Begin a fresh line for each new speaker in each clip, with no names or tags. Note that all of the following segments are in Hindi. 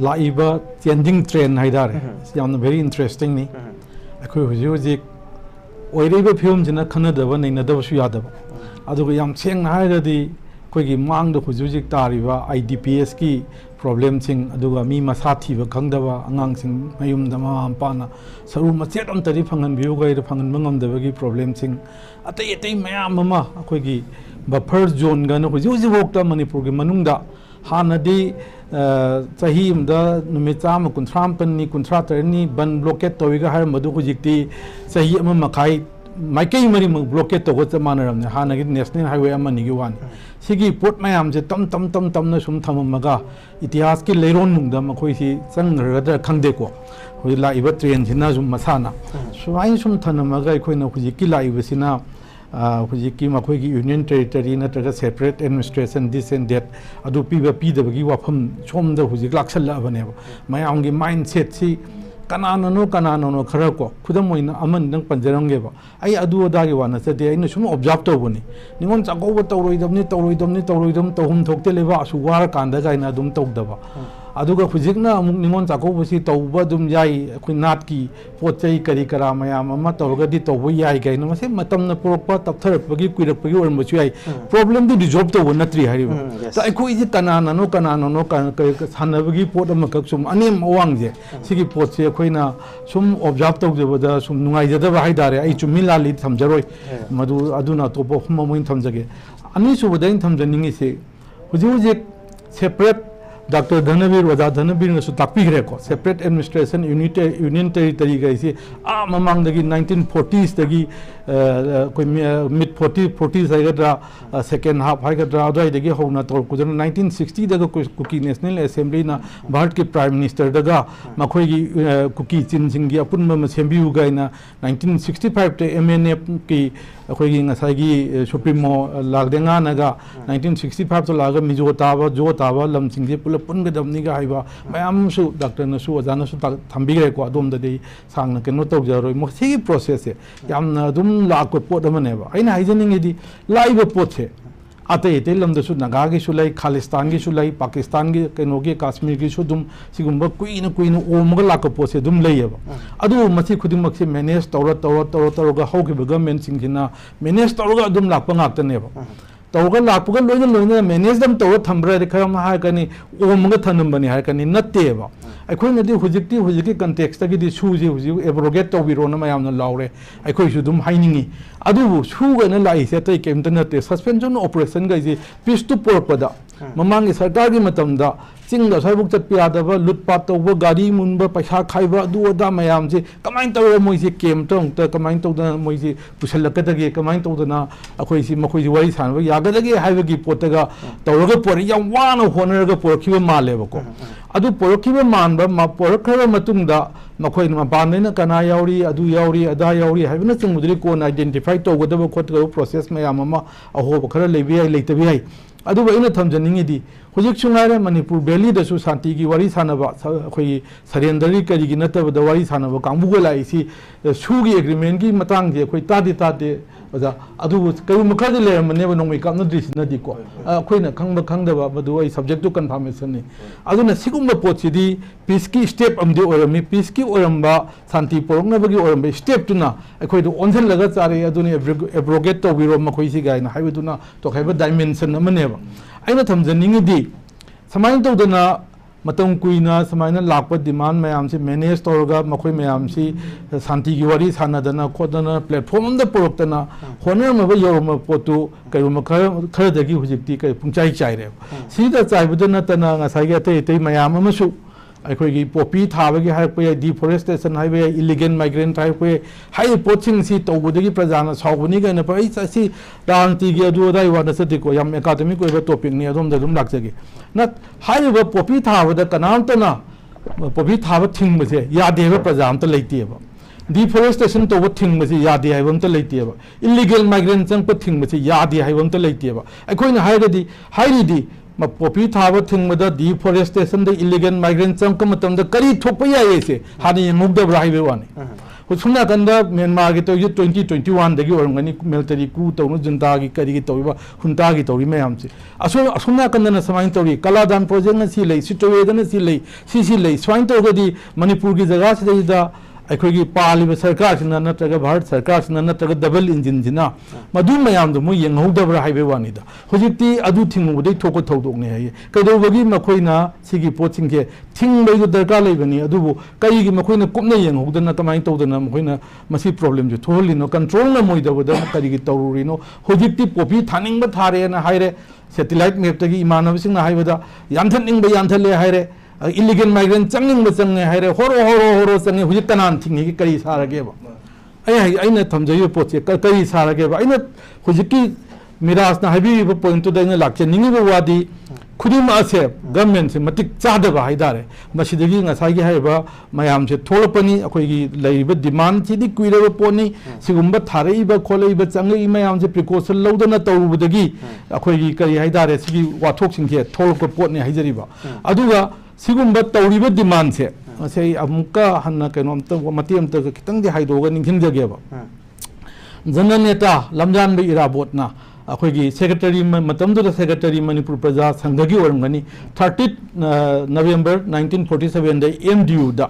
लाइबा चेंजिंग ट्रेंड हाइदारे यामना वेरी इंटरेस्टिंग नि अखोय हुजि हुजि ओइरेबा फिल्म खनदब नैनदबसु यादब अदुगा याम सेंगना हायरदि अखोयगी मांगद हुजि हुजि तारिबा IDPS की प्रॉब्लम सिंग अदुगा मी मसा थीबा खंगदबा अंगांग सिंग मयुमदा ममा मपाना सरू मचेत अमतरी फंगन बिउ गैर फंगन मंगमदबगी प्रॉब्लम सिंग अतै अतै मयाम ममा अखोयगी बफर जोन गन हुजि हुजि वोक्ता मणिपुर की मनुंगदा हानदी चाही अमदा नुमित चाम कुंथ्राम पन्नी कुंथ्रा तरनी बन ब्लॉकेट तोइगा हार मदु हुजिक्ति चाही अम मखाई माइकई मरी ब्लॉकेट तोगो चमानरमने हानगी नेशनल हाईवे अमनिगी वानी सिगी पोट मयाम जे तम तम तम तम न सुम थममगा इतिहास की लेरोन नुंगदा मखोइसी चंगरगदा खंगदेको हुजि लाइबा ट्रेन सिना सुम मसाना सुवाइन सुम थनमगा अखोइना हुजिकी लाइबसिना हुजिकी मखोइगी यूनियन टेरिटरी नत्रगा separate administration this and that अदु पीबा पीदबगी वाफम सोमदा हुजिक लाक्सल्लाबनेबा मयामगी माइंडसेट सी कनानो खरा को खुदम अमन नंग पंजरंगेबा आई अदु अदागी वाना सदे आई सुम ऑब्जर्व तौबनी निगोन चागौबा तौरोइदमनी तौहुम थोक्ते लेबा असु वार कांदा गाइना अदुम तौदबा अदुगा हुजिकना अमुक निगोन चागौबसी तौबा अदुम याई अखोइ नाट की पोचै करी करा मयाम अमा तौरगदी तौबो याई गाइना मसे मतमना पुरकपा तपथरपगी कुइरपगी ओरमबसु याई प्रॉब्लम दु रिजॉल्व तौबो नत्रि हारिबा ता अखोइ जे कनानो सानबगी पोट अमकक सुम अनेम अवांगजे सिगी पोटसे अखोइना सुम ऑब्जर्व तौजबदा सुम नुंगाइजदबा हाइदारे आई चुम्मि लाली थमजरोय मदु अदुना तोपो हुम मोइन थमजगे अनि सुबदैन थमजनिंगिसे हुजि सेपरेट डॉक्टर धनवीर वजा धनवीर ने ताकपीग्रे को सेपरेट एडमिनिस्ट्रेशन यूनियन टेरिटरी गई ममांगदगी 1940s दगी कोई मिड 40s हाइगद्रा सेकेंड हाफ हाइगद्रा अदुवाइदगी होना तौरकुदन 1960 दगा कुकी नेशनल असेंबली ना भारत के प्राइम मिनिस्टर दगा मखोइगी कुकी चिनसिंगी अपुनम सेंबिउ गाइना 1965 ते MNF की अखोइगी ngसाइगी सुप्रीमो लागदेंगा नगा 1965 तो लागा मिजो ताबा लमसिंगे पुल पुनगदमनिगा हाइबा मयामसु डॉक्टर नसु वजानसु थंबिग्रे को अदोमददी सांगना केनो तौजरोय मसिगी प्रोसेस से यामना अदुम लाको पोट अमनेबा आइना हाइजनिंगेदी लाइबा पोट से अतै अतै लमदसु नगागी सुलाई खालिस्तान की सुलाई पाकिस्तान की केनोगी कश्मीर की सुदुम सिगुम्बा कुइनो ओमगा लाको पोट से दुम लेयबा अदु मसि खुदिमक से मैनेज तौरगा हौगी गवर्नमेंट सिंगिना मैनेज तौरगा अदुम लापा ngaktनेबा तौरगा लापगा लोइना मैनेज दम तौर थंब्रा खरम हाकनी ओमगा थनमबनी हाकनी नत्तेबा अखोइनदी हुजिकी कंटेक्स्ट की सूजी हुजि एब्रोगेट तौबिरोना मयामना लाउरे अखोइसु दुम हाइनिंगी अदुबु सुगना लाइसे तै केमत नते सस्पेंशन ऑपरेशन गइजे पीस टू पोरपदा ममांगी सरकार की मतमदा चिंग साइबुक चटपियादबा लुटपाट तौब गाड़ी मुनबा पैसा खाइबा अदु अदा मयाम से कमाइन तौर मोइसे केम तौंत कमाइन तौदा मोइसे पुसलकदगे कमाइन तौदना अखोइसि मखोइसि वारी सानबा यागदगे हाइबगी पोतगा तौरगा पोर याम वाना होनरगा पोरखिबा मालेबको अदु पोरखिबा मानबा मा पोरखरा मतुंगदा मखोइन मपानैना कना याउरी अदु याउरी अदा याउरी हाइबना चिंगमुदरि कोन आइडेंटिफाई तौगदबा खोतगा प्रोसेस मयाम अमा अहोब खरा लेबि याइ लेतबि याइ अदुबा इना थमजनिंगिदी हुजिक सुंगारे मणिपुर वैली दसु शांति की वारी सानबा अखोई सरेंडरी करिगी नतबदा वारी सानबा कांबुगा लाइसी सुगी एग्रीमेंट की मतंग जे अखोई तादे ओजा अदुबु कयु मखदि लेरमनेबा नोंमै कामनद्रिस नदिको अखोइना खंगदबा बदु आई सब्जेक्ट टू कंफर्मेशन नि अदुना सिगुम्बा पोटसिदी पीस की स्टेप अमदि ओरमी पीस की ओरमबा शांति पोरंगनबगी ओरमबा स्टेप तुना अखोइदो ओनसन लगा चारे अदुनि एब्रोगेट तौबिरो मखोइसि गाइना हाइबदुना तो खाइबा डाइमेंशन अमनेबा आइना थमजनिंगिदी समाइन तौदना मतम कुइना समाइना लाप डिमांड मैम से मैनेज तौरगा मखोइ मैम से शांति की वारी सानदना खोदना प्लेटफॉर्म अमदा पुरक्तना होनरमबा योरम पोतु कयुम खरदगी हुजिक्ति कै पुंचाई चाइरे सीदा चाइबदु नतना ngसाइगे अतै ma'am अमसु अखोइगी Poppy थाबगी हाइपे deforestation highway illegal migrant हाइपे high poaching सी तौबदगी प्रजाना साउबनी गन पै ससी रांतिगी अदु अदाइ वाना सदिको याम एकाडेमिक ओइबा टॉपिक नि अदोम दम लाक्जगे नत हाइबा पोपी थाबदा कनामतना पोपी थाब थिंगबसे यादेबा प्रजामत लैतेबा डिफोरेस्टेशन तौब थिंगबसे यादे हाइबमत लैतेबा इलीगल माइग्रेंट चंप थिंगबसे यादे हाइबमत लैतेबा अखोइना हाइरिदी पोपी थाब थिंगमदा डिफोरेस्टेशन द इलीगल माइग्रेंट चंक मतमदा करी थोप याइसे हानि यंगुदब्रा हाइबे वानी Husuna Kanda, Myanmar, 2021, the military coup, Junta, Kari, Huntagi, Torimeamsi. Asuna Kanda, Samantori, Kaladan project, Sile, Situation, Sile, Sicily, Swine Manipur is a gas. अखोगी पालिब सरकार सिना नत्रगा भारत सरकार सिना नत्रगा डबल इंजिन जिना मदु मयाम दो मु यंगहौदब्रा हाइबे वानिदा होजिक्ति अदु थिंगुबदे थोको थौदोकने हाय कदोबगी मखोइना सिगी पोचिंगे थिंगबैगो दरकार लेबनी अदुबो कईगी मखोइना कुपना यंगहौदना कमाइन तौदना मखोइना मसी प्रॉब्लम जो थोलिनो कंट्रोल न मोइदबदा करिगी तौरुरिनो होजिक्ति पोपी थानिंगबा थारेना हाइरे सैटेलाइट मैप तगी इमानबसिंगना हाइबदा यानथनिंगबा यानथले हाइरे illegal migrant changing the chang hai re horo chang hu tanan thing hi kari sarage ba ai na thamjai poche kari sarage ba aina hujiki miras na habi point to da lakche ningi ba wadi khudima se government se matik chada ba haidare masidagi ngasai gi haiba mayam se tholapani akoi gi leiba demand chi di kuire ba poni sigumba tharei ba kholei ba changi mayam se precaution lodana tawbudagi akoi gi kari haidare sigi wathok sing ke thol ko pot ne haijari ba aduga Sigumba Tauriba demand se, say Amuka Hanna Kanomta, Matiam Kitang the Haidogan in Kinjageva. Zananeta, Lamjan be Irabotna, Akogi, Secretary Matam to the Secretary Manipur Praja, Sangagi or Mani, 30th November 1947, the MDU da.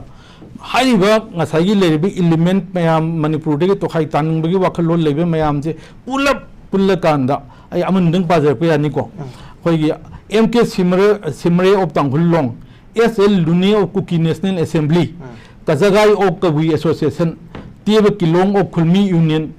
High work, Nasagi Lady, element Mayam Manipur to Haitan, Wakalo Lebe Mayam, pull up Pullakanda, I am in Paza Pianico. MK Simre of Tanghulong. SL Luni of Kuki National Assembly, Kazagai of Kawi Association, Tiba Kilong of Kulmi Union,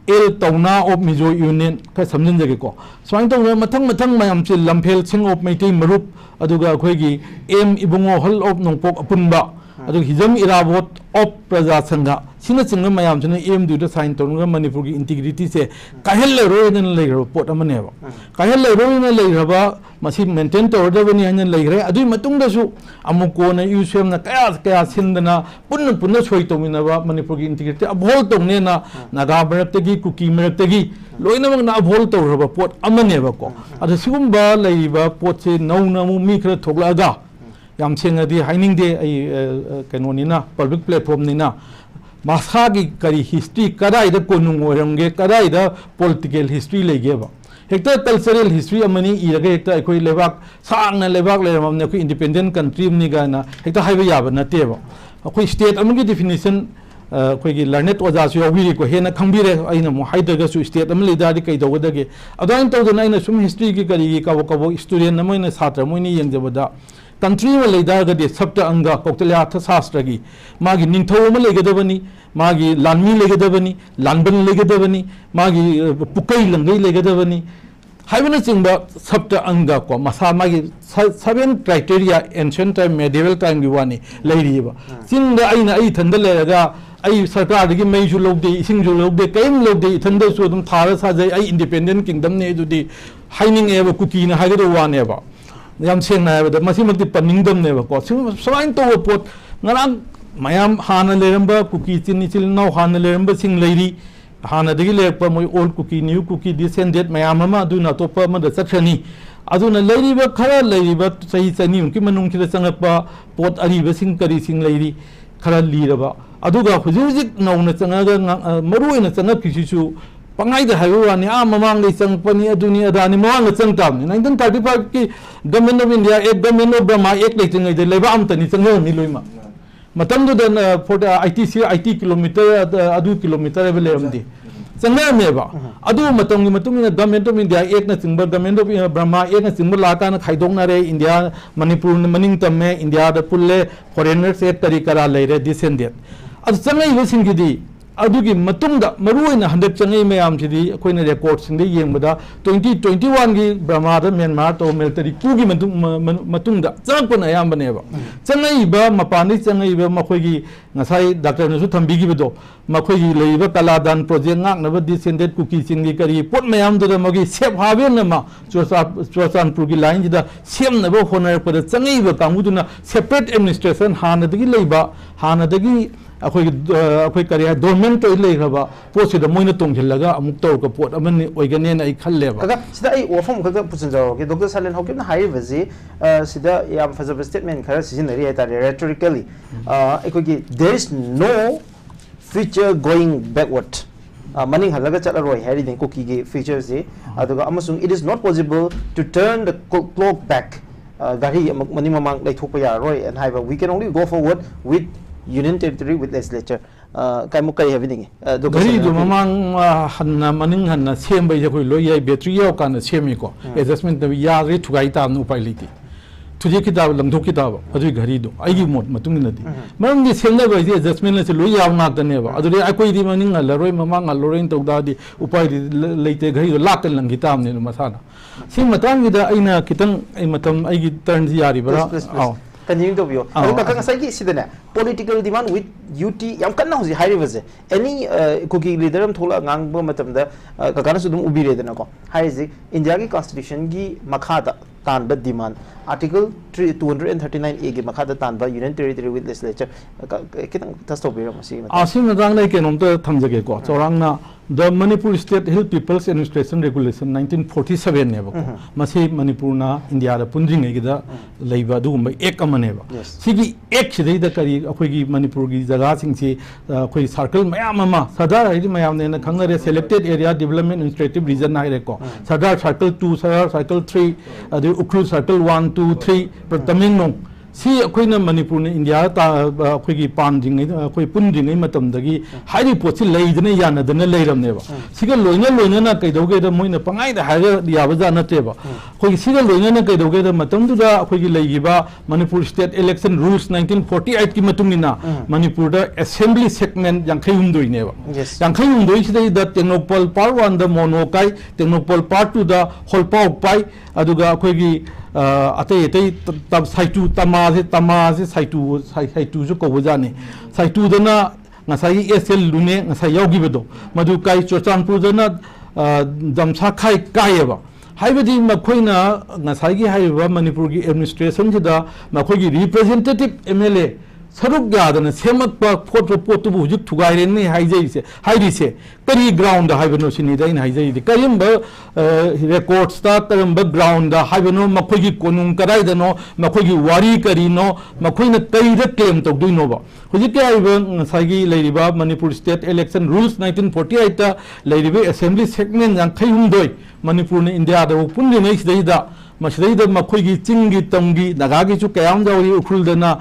El Tauna of Mizo Union, Kasamjan Jagiko. So I don't know Matang Mayam Chil Lampel Sing of Maiti Marup, Aduga Kwegi, M. Ibungo Hall of Nongpok Apunba, Adu Hizam Irabot of Praza Sanga, Sina Singa Mayam, M. do the sign Tonga Manipur integrity say, Kahella Road and Lager Port Amaneva. Kahella Road and Lager. Masih maintain to order when you lay adu matung dasu amuko na usem na kaya sindana punna choi to minaba Manipur integrity abhol to na naga merategi kuki merategi loina mang na abhol to raba pot amaneba ko adu sigumba leiba pot se nauna mu mi khra thoglaga yam chenga di haining de ai kanoni na public platform ni na masagi kari history kadai da konung oramge kadai da political history legeba Hector cultural history amani iraga hector ekoi lebak sangna lebak leramne ko independent country ni gana hector haiba yaba nateba akoi state amagi definition koi gi learned oja su yawiri ko hena khangbire aina mo haidaga su state am leader kai dawdage adain tawdana aina sum history gi kari gi kabo student namoina satra moini yengjabada country ma leader ga de sabta anga koktelya tha sastra gi magi ningthau ma legadabani magi lanmi legadabani lanban legadabani magi pukai langai legadabani Having a single subta anga ko masama 7 criteria ancient time medieval time giwani lady singa aina ai thandalaga ai sarkar gi mai ju lobde sing ju lobde kaim lobde thanda so dum thara sajai ai independent kingdom ne dudi haining eba kuki na hagado wane ba yam seng na ba masimati paningdom ne ba ko swain to pot ngarang mayam hana leramba kuki chini chil no hana leramba sing lady Hana de Gilepa, my old cookie, new cookie, descended, my amama, do not offer the Saxony. Aduna lady, but color lady, but say it's a new Kimanum to the Sangapa, Port Ariba sing caressing lady, color leader. Aduga, who's music known as another Maru in a Sanakishu, Pangai the Haruani, among the Sangpani, Adunia, Danimon, the Santam. In 1935, government of India, a government of Brahma, 8 later, the Levantan is a no Milima. Matamdo dan for the IT kilometer adu kilometer available. Sanga meba. Adu matung in government of India ek na single government of Brahma ek na single laka na khaidong na re India Manipur maning tamme India da pulle foreigners ek tarikara leire descended. Adu sanga iwasin gidi adugi matungda maruina 100 changai mayam chidi koina records indi yengbada 2021 gi Brahma da Myanmar to military coup gi matungda changpon ayam baneba changai ba mapani changai ba makhoi gi ngasai doctor nasu thambi gi bedo makhoi gi leiba kaladan project ngak na ba descended cookie singi kari pot mayam da magi sep haben na ma chosanpur gi line da sem na ba honor pa changai ba kamuduna separate administration hana dagi leiba hana dagi akhoi kariya dormant to leiraba posi da moina tonghillaga amuk tor ko pot amani oigane na ai khalleba
kaga sida ai wafam kaga puchinjaw ke Dr. Salen hokem na hai vaji sida yam fazab statement khara sizinari eta rhetorically there is no future going backward maning halaga chalaroi hari den cookie ge features e aduga amasung it is not possible to turn the clock back gari maning mamang lai thokpa yaroi and have we can only go forward with union territory with legislature kai mu kai having
gari do mamang hanna maning hanna sembai je koi loi battery yaw kan semi ko adjustment da ya ri thugai ta nu pai liti तुझे किताब लंघो किताब अदुई घरी दो आइगी मोट मतुंग नदी मरम दि सेंगा बजे एडजस्टमेंट से लोई याव ना तने बा अदुरे अकोई दि मनिंग लरोय ममांग लरोइन तौदा दि उपाय दि लेते घरी दो लाक लंगी ताम ने मसाना सिंग मतंग दा आइना कितंग आई मतम आइगी टर्न जी यारी बरा आओ
continue to view ka ka sai ki sidana political demand with UT yam kan na hoji high river any cookie leader am thola ngang bo matam da ka kana su dum ubi re dana ko high ji india ki constitution gi makha da tan ba demand article 239A gi makha da tan ba union territory with legislature kitang tas to be ram si
asim rang lai ke nom to thamjage ko chorang na the Manipur State Hill People's Administration Regulation 1947 ne ba masi Manipur na India da punjing gi da leiba du ba ek amane ba sigi ek chidai da kari akhoi gi Manipur gi jaga sing si akhoi circle mayam ama sadar ai mayam ne na khangare selected area development administrative region na re ko sadar circle 2 sadar circle 3 adu ukru circle 1 2 3 prataming nong si akhoi na Manipur ne India ta akhoi gi panding akhoi punjing ai matam da gi hairi pochi leidne yana da na leiram ne ba siga loina na kai doge da moina pangai da haga ya ba na te ba khoi siga loina na kai doge da matam du da akhoi gi leigi ba Manipur State Election Rules 1948 ki matung ni na Manipur da assembly segment yang khai doi ne ba yang khai doi si da Technopol part 1 da monokai Technopol part 2 da holpa pai aduga akhoi gi atai tab saitu tama saitu jo ko bujani saitu dana ngasai SL lune ngasai yogi bedo madu kai chochanpur dana damsa khai kaiba haibadi makhoina ngasai gi haiba Manipur gi administration jida makhoi gi representative MLA saruk gadana semak pa photo bu juk thugai ren ni haijai se hairi se kari ground da haibano sini da in haijai di karim ba records ta taram ba ground da haibano makhoi gi konung karai da no makhoi gi wari kari no makhoi na kai da claim tok dui no ba hujik ke aiba sagi leiriba Manipur State Election Rules 1948 ta leiriba assembly segment yang khai doi Manipur ne India da punni nei sidai da masdai da makhoi gi chingi tamgi naga gi chu kayam jawi ukhul dana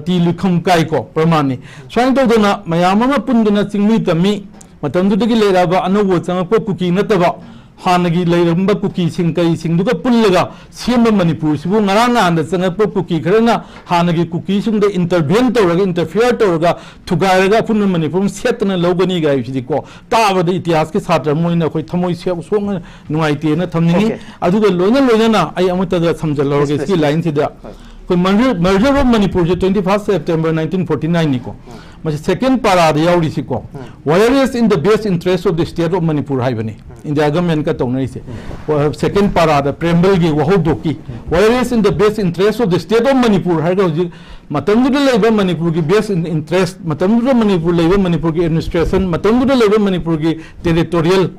ti lukham kai ko pramani swain to dana mayam ma pundana chingmi tami matam du gi lera ba anawo chang ko kuki nataba hanagi leiramba kuki singkai singduga pullaga sema Manipur sibu ngaranga anda changa po kuki kharana hanagi kuki singda intervene toraga interfere toraga thugaraga pun Manipur setna logani ga yidi ko taba da itihas ke satra moina khoi thamoi se song nuai te na thamni aduga loina na ai amata da samjaloge ski line sida koi merger of Manipur 21st September 1949 ni ko mas second para da yauri si ko whereas in the best interest of the state of Manipur haibani India government ka tonai se second para da preamble gi waho doki whereas in the best interest of the state of Manipur haiga matam du leiba Manipur gi best interest matam du Manipur leiba Manipur gi administration matam du leiba Manipur gi territorial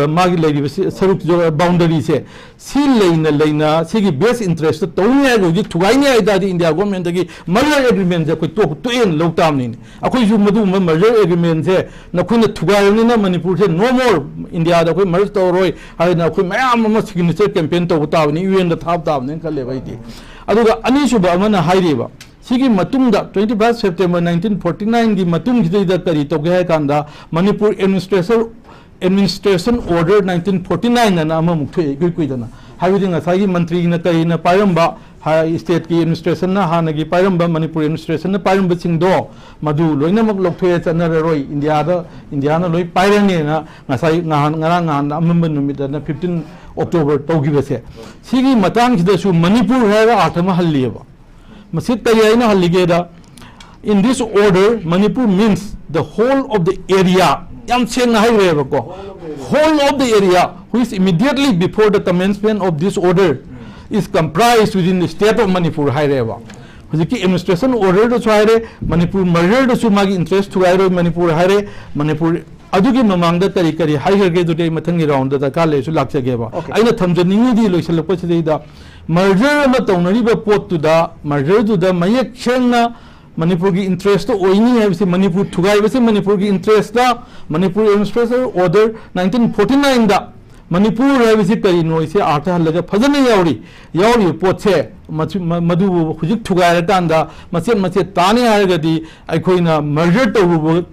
magi lady saruk jo boundary se si leina si gi best interest to nya go gi thugai nya ida di India government gi merger agreement je ko to en lo tam ni akoi ju madu merger agreement se na khuna thugai ni na Manipur se no more India da koi merge to roi ha na koi mayam ma signature campaign to ta ni UN da thap ta ni ka le bai ti aduga ani shu ba amana hairi ba sigi matung da 21 September 1949 gi matung gi da tari to ge kan da Manipur Administration Order 1949 na ama mukhe gui dana haibidi ngasai mantri na kai na pairamba state ki administration na hanagi pairamba Manipur administration na pairamba singdo madu loina mak lokthe chana roi India na loi pairane na ngasai ngarang amamba numit na 15 October togi bese sigi matang sida su Manipur ha athama halliba masit kayina hallige da in this order Manipur means the whole of the area yam cheng highway ko whole of the area which immediately before the commencement of this order is comprised within the state of Manipur highway hujiki administration order do chaire Manipur merger do sumagi interest thuairo Manipur highway Manipur adugi mamangda kari higher ge do mathangi round da ka le su lakse ge ba aina thamjani di loisal ko chide da merger ma tonari ba pot tu da merger du da mayek chengna Manpur की इंटरेस्ट तो ओइनी है वैसे मनपुर ठुगाई वैसे मनपुर की इंटरेस्ट दा मनपुर एडमिनिस्ट्रेशन ऑर्डर 1949 दा मनपुर है वैसे करी नो इसे आटा हल्लगा फजन यावरी पोचे मधु हुजिक ठुगाई कांदा मसेत मसेत ताने आरगदी अखोइना मर्जर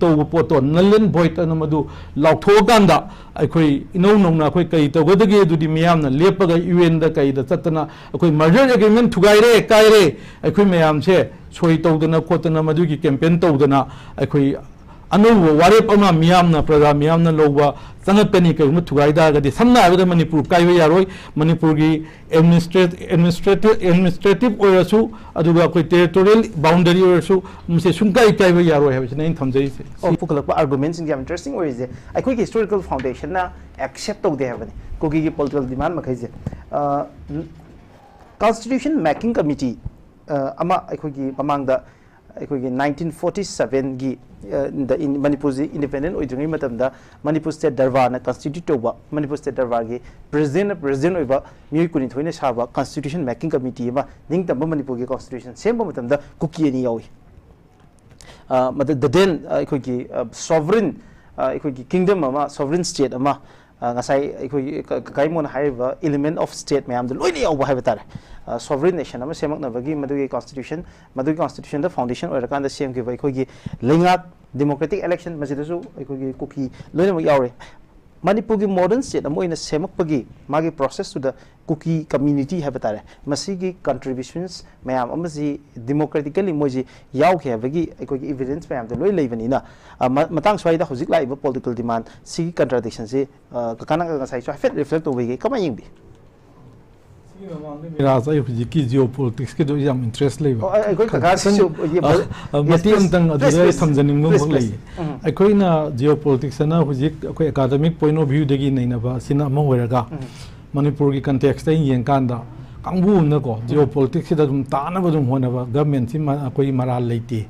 तो पोतो नलन भोइट न मधु लाउथो कांदा अखोइ इनौ नौना अखोइ कई तगदगे दुदि मियाम न लेपगा यूएन दा कई दा चतना अखोइ मर्जर एग्रीमेंट ठुगाइरे काइरे अखोइ मियाम से सोई तौदना खोतना मधु की कैंपेन तौदना अखोइ अनौब वारेप अमा मियामना प्रजा मियामना लौबा चंगकनी कई थुगाइदागदी समना हाबदा मणिपुर काइबा यारोय मणिपुर की एडमिनिस्ट्रेटिव ओरसु अदुगा कोई टेरिटोरियल बाउंड्री ओरसु मुसे सुंकाई काइबा यारोय हाबसिना इन थमजैसे
पुकलप आर्गुमेंट्स इन इंटरेस्टिंग ओरिजे अखोई की हिस्टोरिकल फाउंडेशन ना एक्सेप्ट तौदे हाबनी कोकी की पॉलिटिकल डिमांड मखैजे कॉन्स्टिट्यूशन मेकिंग कमिटी अमा अखोई की ममांगदा अखोई की 1947 की मणिपुर से इंडिपेंडेंट होइद्रिङै मतमदा मणिपुर स्टेट दरबार ना कॉन्स्टिट्यूट तौबा मणिपुर स्टेट दरबार की प्रेसिडेंट होइबा मियोइ कुनिथोइने साबा कॉन्स्टिट्यूशन मेकिंग कमिटी अमा निंगतम मणिपुर की कॉन्स्टिट्यूशन सेम मतमदा कुकी अनि यावी मतलब द देन अखोई की सॉवरेन अखोई की किंगडम अमा सॉवरेन स्टेट अमा ngasai अखोई काइमोन हाइबा एलिमेंट ऑफ स्टेट मैम लोइने यावबा हाइबा तारे सॉवरेन नेशन अमा सेमकनबगी मदुगी कॉन्स्टिट्यूशन द फाउंडेशन ओरकान द सेम की अखोई की लेंगाक डेमोक्रेटिक इलेक्शन मसिदसु अखोई कुकी लोइने यावरे मणिपुर की मॉडर्न स्टेट अमोइना सेमकपगी मागी process to the Kuki community है बतारे मसीगी कंट्रीब्यूशंस मैम अमसी डेमोक्रेटिकली मोजी यावखे हबगी अखोई एविडेंस मैम द लोइ लेबनिना मतंग स्वाइदा हुजिक लाइबा पॉलिटिकल डिमांड सी कंट्राडिक्शन से ककाना गसाइ सो हाइफेट रिफ्लेक्ट होबेगे कमा यंगबी
मेरा साइ हुजिकी जियोपॉलिटिक्स के दो याम इंटरेस्ट लेबा अखोई ककासन मती अंतंग अदुरे समजनिंगो मक लई अखोइना जियोपॉलिटिक्स ना हुजिक अखोइ एकेडमिक पॉइंट ऑफ व्यू दगी नैनबा सिना अम होरगा मणिपुर की कंटेक्स्ट येंकांदा कांगबू को जियोपॉलिटिक्स तानब होनब गवर्नमेंट से अखोई मराल लेते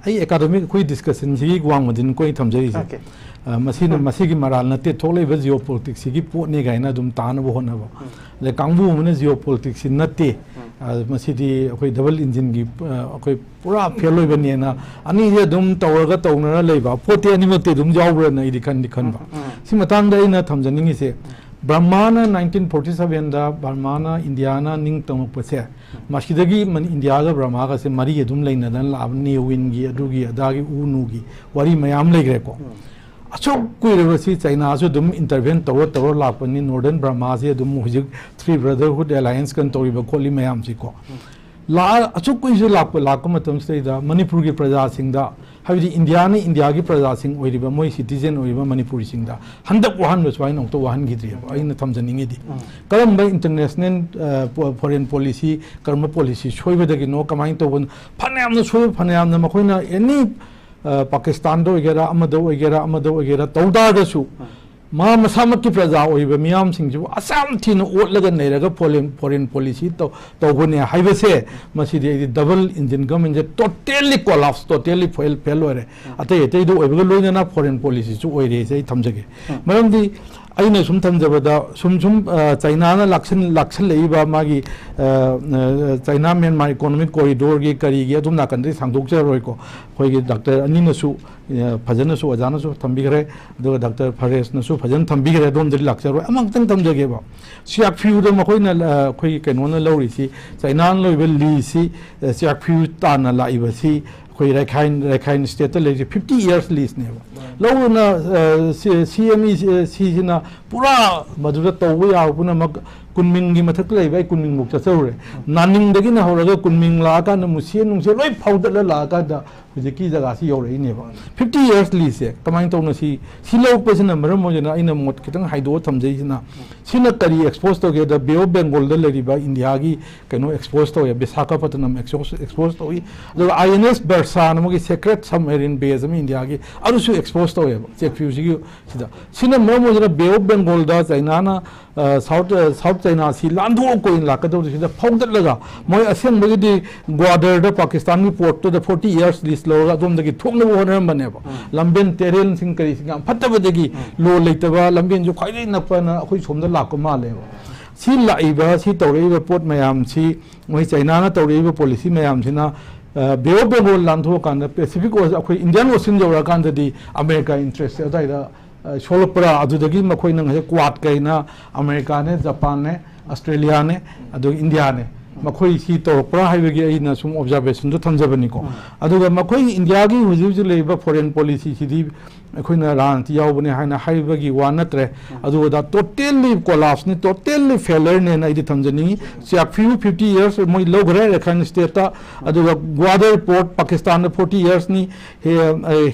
आई एकेडमिक अखोई डिस्कशन से वांग मदिन कोई थमजरी मसीगी मराल नते थोलेब जियोपॉलिटिक्स की पोटने गाइना तानब होनब ले कांगबू मन जियोपॉलिटिक्स नते मसीदी अखोई डबल इंजिन की अखोई पूरा फेल होइबनेना अनि जे तौरगा तौनरा लेबा पोते अनिमते जावब्रना इदि खनबा सि मतंग दैना थमजनिंगी से ब्रह्माना 1947 दा ब्रह्माना इंडियाना निंग तमपसे मसीदगी मन इंडिया गा ब्रह्मा गा से मरी अदुम लेनदन लाबनी विनगी अदुगी अदागी उनुगी वरी मयाम लेग्रे को अचो कुइरबसी चाइना जो दुम इंटरवेन तवर लापनी नॉर्दर्न ब्रह्मा से दुम हुजिक थ्री ब्रदरहुड अलायंस कन तोरिबा खोली मयाम से को ला अचो कुइजे लाप मतम से मणिपुर की प्रजा सिंगदा हाबी इंडिया की प्रजा सिंग ओइरिबा मोय सिटीजन ओइरिबा मणिपुरी सिंगदा हंदक वाहन बसवाइन नोंतो वाहन गिद्रि आइन थमजनिंगेदि करम बा इंटरनेशनल फॉरेन पॉलिसी करम पॉलिसी सोइबदगी नो कमाइन तोबन फनायामन सोइ फनायामन मखोइना एनी पाकिस्तान दो वगैरह तौदादसु मा मसामक की प्रजा ओइबा मियाम सिंगजु असम थिन ओटलगा नैरगा फॉरेन पॉलिसी तौगने हाइबसे मसिदि डबल इंजिन गवर्नमेंट जे टोटली कोलैप्स टोटली फेल होरे अतै अतै दो ओइबगा लोइना फॉरेन पॉलिसी सु ओइरे से थमजगे मरमदि अइना सुम थमजबदा सुम चाइना ना लाक्सन लेइबा मागी चाइना म्यांमार इकोनॉमिक कॉरिडोर की करी की अदुम नाकंदि सांगदोकजरोय को होइगे डॉक्टर अनिनसु फजनसु अजानसु थंबिगरे दो डॉक्टर फरेसनसु फजन थंबिगरे दोम दि लाक्चरोय अमंगतंग थमजगेबा सियाक फ्यू दो मखोइना खोइ केनोना लौरिसी चाइना लोइबे लीसी सियाक फ्यू ताना लाइबसी कोई रेखाइन स्टेट ले 50 इयर्स लीज ने लौना सीएमई सीना पूरा मधुरा तौबो यावपुना मक कुनमिंग की मथक लेबा कुनमिंग मुक चचौरे नानिंग दगी ना होरगा कुनमिंग लाका न मुसिए नुंसे लोइ फाउदला लाका दा हुजिकी जगह सी यौरई नेबा 50 इयर्स लीज से कमाइन तौना सी लौपसिना मरम मोजना इना मोट खितंग हाइदो थमजैसिना सिना करी एक्सपोज तोगे द बे ऑफ बेंगल द लेरिबा इंडिया की कनो एक्सपोज तो विशाखापट्टनम एक्सपोज तो आईएनएस बर्सा नमगी सेक्रेट सबमरीन बेस में इंडिया की अरुसु एक्सपोज तो चेक फ्यूजी सिना मरम मोजना बे ऑफ बेंगल द चाइना ना साउथ चाइना सी लांदो को इन लाकदो सिदा फाउदलगा मोय असेंबगी ग्वादर द पाकिस्तान की पोर्ट तो द 40 इयर्स लिस्ट लोगा दोम दगी थोंग न होनर बनेबा लंबेन टेरेन सिंग करी सिंग फतबदगी लो लेतबा लंबेन जो खाइ नपना अखोइ सोमदा लाको मालेबा सी लाइबा सी तौरेबा पोट मयाम सी मोय चाइना ना तौरेबा पॉलिसी मयाम सिना बेओ बेंगोल लांथो कान पैसिफिक अखोई इंडियन ओशन जौरा कान अमेरिका इंटरेस्ट अदाइदा सोलपरा अदुदगी मखोई नंग क्वाड कईना अमेरिका ने जापान ने ऑस्ट्रेलिया ने इंडिया ने मखोई सी तौरपरा हाइबेगी अइना सुम ऑब्जर्वेशन थमजबनीको अदुगा मखोई इंडिया की हुजु हुजु लेबा फॉरेन पॉलिसी सिदी अखोइना रांति यावबने हाइना हाइबेगी वा नत्रे अदुगा टोटली कोलैप्स ने टोटली फेलियर ने नाइदि थमजनी फ्यू 50 इयर्स मोइ लोगरे रखन स्टेट अदुगा ग्वादर पोर्ट पाकिस्तान 40 इयर्स नि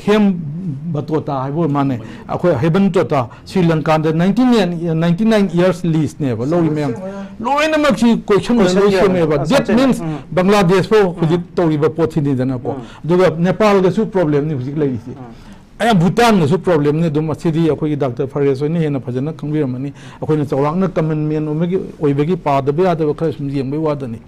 हेम बतोता हाइबो माने अखोइ हेबन तोता श्रीलंका 99 इयर्स लीज ने लोइ ma'am lion Maksi question that means Bangladesh for who told the pot in the Napo. Nepal the problem is I am Bhutan the problem ne dum city akoi Dr. Faresoni and a Pajana Kangirmani akoi Tawang common men Obegi pa the Beata Museum be wadani.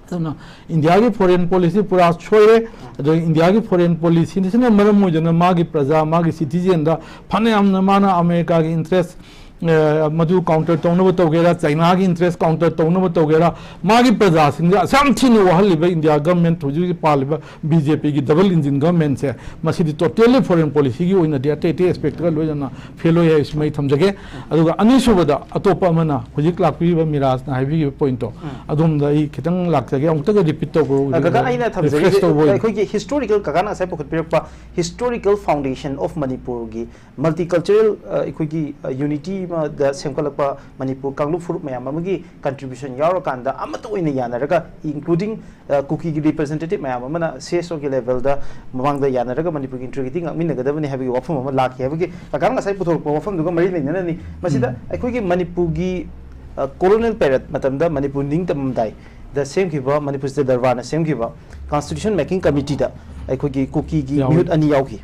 So India foreign policy pura choy the India foreign policy is a Maramujana Magi Praza Magi citizen the Panam Namana America interest Madhu counter तौनब तौगेरा China की इंटरेस्ट काउंटर तौनब तौगेरा मागी प्रजा सिंह सामथिन वहलिब इंडिया गवर्नमेंट हुजु पालिब बीजेपी की डबल इंजन गवर्नमेंट से मसिदि टोटली फॉरेन पॉलिसी की ओइना दे अटे एस्पेक्ट का लोजना फेलो है इसमें थमजगे अदुगा अनिसुबदा अतोपा मना हुजिक लाक्पीब मिराज ना हाइबी पॉइंटो अदुम दई खितंग लाक्जगे अमुतग रिपीट तौबो
गगा आइना थमजगे अखोइगे हिस्टोरिकल कगाना से पखत पिरपा हिस्टोरिकल फाउंडेशन ऑफ मणिपुर की मल्टीकल्चरल अखोइगी यूनिटी द सेमकलपा मणिपुर कांगलु फुरुप मयाम अमगी कंट्रीब्यूशन यारो कांदा अमत ओइना यानरगा इंक्लूडिंग कुकी की रिप्रेजेंटेटिव मयाम अमना सीएसओ के लेवल दा ममांग दा यानरगा मणिपुर की इंट्रीगेटिंग मिनगदबनी हाबी वफम अम लाखि हाबगी कांगा साइ पुथोरप वफम दुगा मरि लेननी मसिदा अखोइगी मणिपुर की कोलोनियल पेरियड मतमदा मणिपुर निंग तमदाई द सेम किबा मणिपुर से दरबार सेम किबा कॉन्स्टिट्यूशन मेकिंग कमिटी दा अखोइगी कुकी की मिहुत अनि याउखि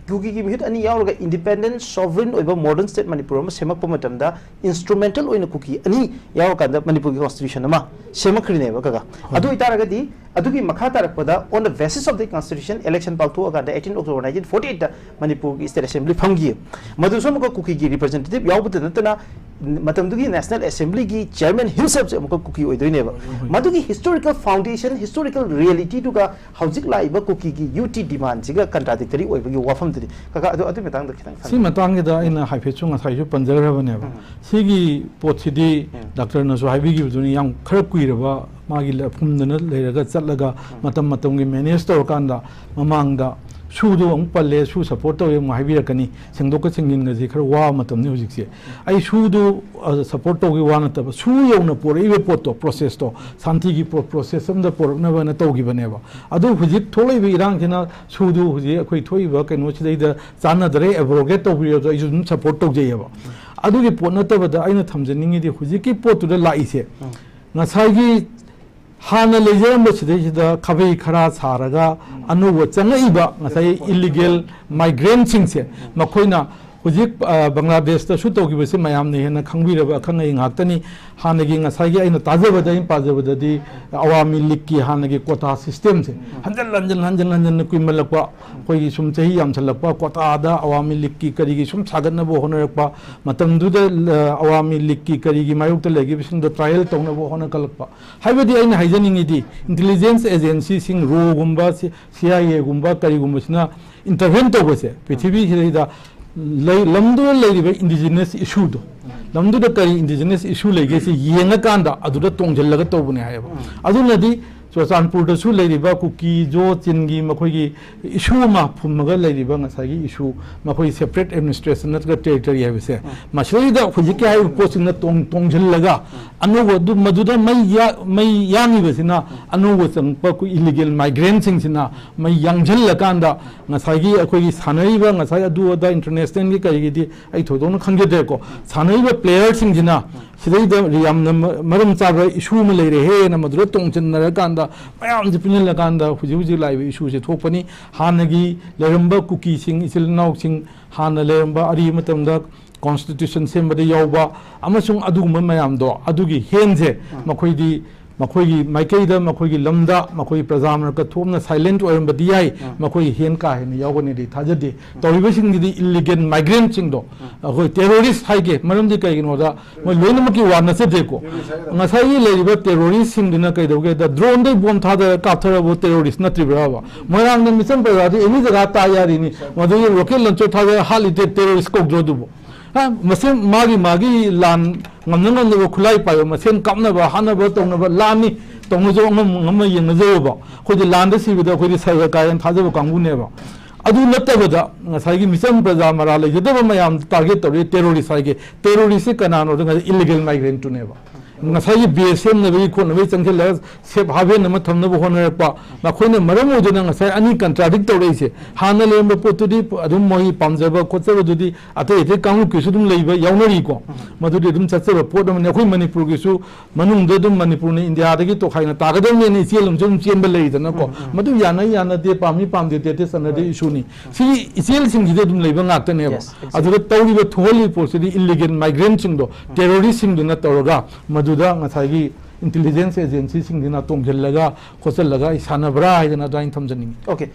कुकी की मिहुत अनि याउरगा इंडिपेंडेंट सॉवरेन ओइबा मॉडर्न स्टेट मणिपुर अमा सेमकप मतमदा इंस्ट्रूमेंटल ओइना कुकी अनि याउरकांदा मणिपुर की कॉन्स्टिट्यूशन अमा सेमखरिनेबा कागा अदु इतारगदी अदुगी मखा तारकपदा on the basis of the constitution election पालथो अगा 18 अक्टोबर 1948 दा मणिपुर की स्टेट असेंबली फंगी मधुसमको कुकी की रिप्रेजेंटेटिव याउबद नतना मतमदुगी नेशनल असेंबली की चेयरमैन हिमसेल्फ से अमुक कुकी ओइदोइनेबा मधुगी हिस्टोरिकल फाउंडेशन हिस्टोरिकल रियलिटी दुगा हौजिक लाइबा कुकी की यूटी डिमांड जिगा कंट्राडिक्टरी ओइबगी वाफम दि काका अदु मेतांग द खितांग
सी मेतांग दा इन हाइफेचुंग साइजु पंजरबनेबा सिगी पोथसिदी डॉक्टर नसु हाइबिगी दुनी याम खर कुइरबा मागी लफुमदन लेरगा चलगा मतम मतमगी मैनेज तौरकांदा ममांगदा सूदो अमुक पल्ले सू सपोर्ट तौर हाइबिरकनी सेंदोक सेंगिनगजी खर वा मतमने हुजिकसे आई सूदो सपोर्ट तौगी वा नतब सू यौना पोरइबे पोतो प्रोसेस तो शांति की प्रोसेस अमदा पोरकनबा न तौगिबनेबा अदु हुजिक थोलैबे इरांगजना सूदो हुजि अखोइ थोइबा कैनोसिदैदा चानदरे एब्रोगेट तौबियो इजु सपोर्ट तौजैयबा अदुगी पोट नतबदा आइना थमजनिंगिदि हुजिकी पोतुदा लाइसे ngasai hana lejem bachide khabai khara saraga anuwa changai ngasai illegal migrants singse makoina hujik Bangladesh ta shu togi base mayam ne hena khangbiraba khangai ngaktani hanagi ngasai gi aina tajabada in pajabada awami league ki hanagi quota system se hanjan kuimalakwa koi sum chahi yam chalakpa quota da awami league ki karigi sum saganna bo honarakpa matamdu da awami league ki karigi mayuk ta legi bising da trial tongna bo hona kalakpa haibadi aina haijaningi di intelligence agency sing ro gumba CIA gumba kari gumba sina intervene to bose prithibi hida lamdu leriba indigenous issue do lamdu da kari indigenous issue lege se yenga kanda aduda tongjellaga tobune hayaba adunadi Chanpur da su leriba kuki jo chingi makhoi issue ma phummaga leriba ngasagi issue makhoi separate administration natga territory habise masoi da khujiki hai posting na tongjellaga anuwa du maduda mai yangi besina anuwa changpa ku illegal migrants singina mai yangjalla kanda ngasagi akhoi sanaiba ngasai adu da international gi kai gi ai thodon khangge de ko sanaiba players singina sidai riyam maram chaba issue ma leire he na madura tongchinna kanda mayam jipinla kanda huji live issue se thopani hanagi leramba cookie sing isil naw sing hana leramba ari matamda constitution sembada yawba amasung aduguma mayam do adugi henje makhoi di मखोई माइकईदा मखोई lambda मखोई प्रजामर का थोमना साइलेंट ओरमबदी याई मखोई हेन का हेन यावगने दी थाजदे तौरिबसिंगदी इलीगल माइग्रेंट सिंगदो अखोई टेररिस्ट हाइगे मरमदी कइगिनोदा मोय लोइनमकी वानसदेको ngasai लेरिबा टेररिस्ट सिंगदिना कइदोगे द ड्रोन दे बम थादा काथरबो टेररिस्ट नत्रिब्राबा मोरांग ने मिशन प्रजादी एनी जगह तायारिनी मदु रॉकेट लंचर थादा हालिते टेररिस्ट कोगदोदुबो मसें मागी लान ngam khulai payo masen kamna ba hana ba tong ba lani tong jo ngam yeng jo ba khodi lan de si da khodi sai ka yan thaja ba kangbu ne ba adu natta ba da ngasai gi mission praja mara le jede ba mayam target tori terrorist sai ge terrorist kana no da illegal migrant to ne ba ngasai bsm ne bi khon ne changse la se bhabe ne ma thamna ba hon pa ma khoine maram o jena ngasai ani contradict tori se hana le ba potudi adum moi pamja ba khotse ba judi ate ete kang ku su dum leiba yawnari ko madudi dum chatse ba podam ne khoi manipur gi su manung de dum manipur ne india da gi to khaina ta ga dem ne selum jum chen ba lei da na ko madu yana de pami pam de te sana de issue ni si isel sing gi de dum leiba ngak te ne ba adu tawri ba tholi po si illegal migrant sing do terrorist sing do na toroga madu da ngasai intelligence agency sing dina tongjellaga khosellaga isanabra idana dain thamjani
okay